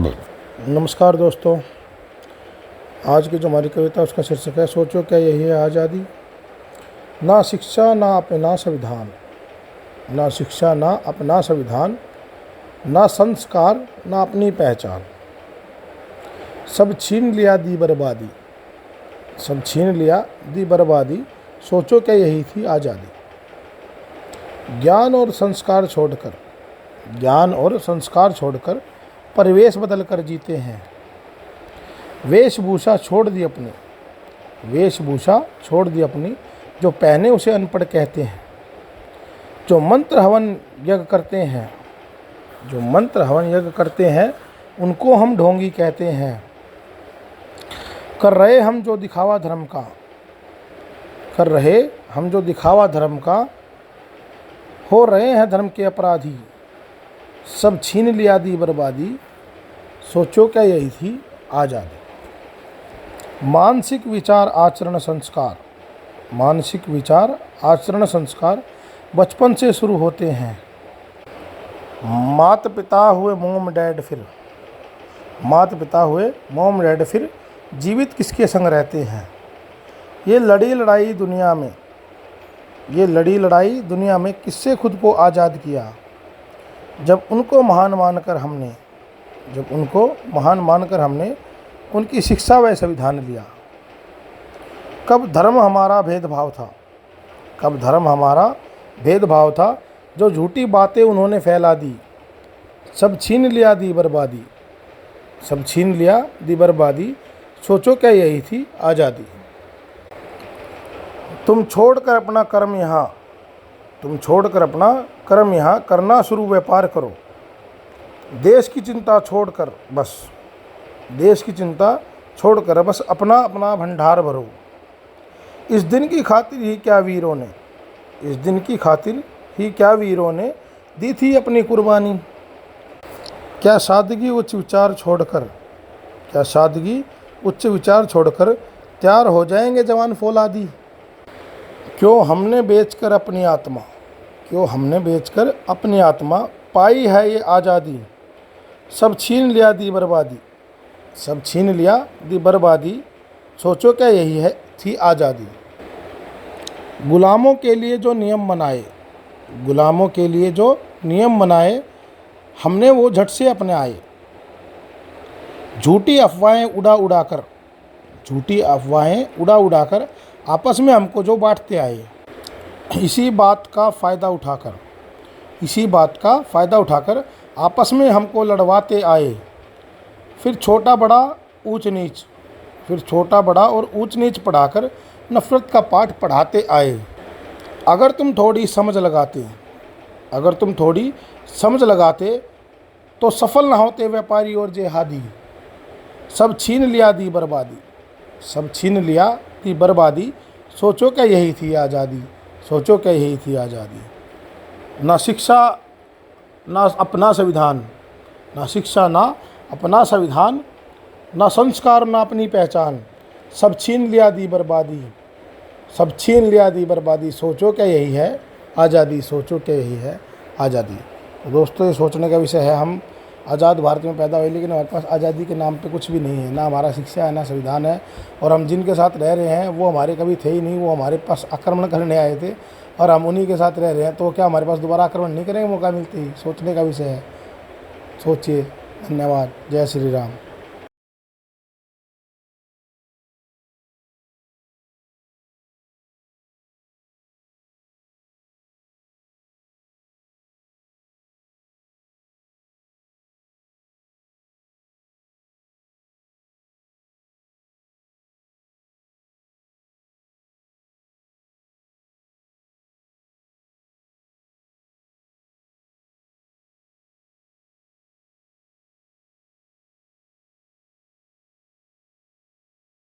नमस्कार दोस्तों, आज की जो हमारी कविता उसका शीर्षक है सोचो क्या यही है आज़ादी। ना शिक्षा ना अपना संविधान, ना शिक्षा ना अपना संविधान, ना संस्कार ना अपनी पहचान, सब छीन लिया दी बर्बादी, सब छीन लिया दी बर्बादी, सोचो क्या यही थी आज़ादी। ज्ञान और संस्कार छोड़कर, ज्ञान और संस्कार छोड़कर परिवेश बदल कर जीते हैं। वेशभूषा छोड़ दी अपनी, वेशभूषा छोड़ दी अपनी, जो पहने उसे अनपढ़ कहते हैं। जो मंत्र हवन यज्ञ करते हैं, जो मंत्र हवन यज्ञ करते हैं, उनको हम ढोंगी कहते हैं। कर रहे हम जो दिखावा धर्म का, कर रहे हम जो दिखावा धर्म का, हो रहे हैं धर्म के अपराधी, सब छीन लिया दी बर्बादी, सोचो क्या यही थी आज़ादी। मानसिक विचार आचरण संस्कार, मानसिक विचार आचरण संस्कार बचपन से शुरू होते हैं। माता पिता हुए मॉम डैड फिर, माता पिता हुए मॉम डैड फिर जीवित किसके संग रहते हैं। ये लड़ी लड़ाई दुनिया में, ये लड़ी लड़ाई दुनिया में किससे खुद को आज़ाद किया। जब उनको महान मानकर हमने, जब उनको महान मानकर हमने उनकी शिक्षा व संविधान लिया। कब धर्म हमारा भेदभाव था, कब धर्म हमारा भेदभाव था, जो झूठी बातें उन्होंने फैला दी, सब छीन लिया दी बर्बादी, सब छीन लिया दी बर्बादी, सोचो क्या यही थी आज़ादी। तुम छोड़कर अपना कर्म यहाँ, तुम छोड़कर अपना कर्म यहाँ करना शुरू व्यापार करो। देश की चिंता छोड़कर बस, देश की चिंता छोड़कर बस अपना अपना भंडार भरो। इस दिन की खातिर ही क्या वीरों ने, इस दिन की खातिर ही क्या वीरों ने दी थी अपनी कुर्बानी। क्या सादगी उच्च विचार छोड़कर, क्या सादगी उच्च विचार छोड़कर तैयार हो जाएंगे जवान फौलादी। क्यों हमने बेचकर अपनी आत्मा, क्यों हमने बेचकर अपनी आत्मा पाई है ये आज़ादी। सब छीन लिया दी बर्बादी, सब छीन लिया दी बर्बादी, सोचो क्या यही है थी आज़ादी। गुलामों के लिए जो नियम बनाए, गुलामों के लिए जो नियम बनाए, हमने वो झट से अपनाए। झूठी अफवाहें उड़ा उड़ाकर, झूठी अफवाहें उड़ा उड़ाकर आपस में हमको जो बांटते आए। इसी बात का फ़ायदा उठाकर, इसी बात का फ़ायदा उठाकर आपस में हमको लड़वाते आए। फिर छोटा बड़ा ऊंच नीच, फिर छोटा बड़ा और ऊंच नीच पढ़ाकर नफ़रत का पाठ पढ़ाते आए। अगर तुम थोड़ी समझ लगाते, अगर तुम थोड़ी समझ लगाते, तो सफल ना होते व्यापारी और जेहादी। सब छीन लिया दी बर्बादी, सब छीन लिया दी बर्बादी, सोचो क्या यही थी आज़ादी, सोचो क्या यही थी आज़ादी। ना शिक्षा ना अपना संविधान, ना शिक्षा ना अपना संविधान, ना संस्कार ना अपनी पहचान, सब छीन लिया दी बर्बादी, सब छीन लिया दी बर्बादी, सोचो क्या यही है आज़ादी, सोचो क्या यही है आज़ादी। तो दोस्तों, ये सोचने का विषय है। हम आज़ाद भारत में पैदा हुए, लेकिन हमारे पास आज़ादी के नाम पे कुछ भी नहीं है। ना हमारा शिक्षा है, ना संविधान है, और हम जिनके साथ रह रहे हैं वो हमारे कभी थे ही नहीं। वो हमारे पास आक्रमण करने आए थे और हम उन्हीं के साथ रह रहे हैं। तो क्या हमारे पास दोबारा आक्रमण नहीं करेंगे मौका मिलते ही? सोचने का विषय है, सोचिए। धन्यवाद। जय श्री राम।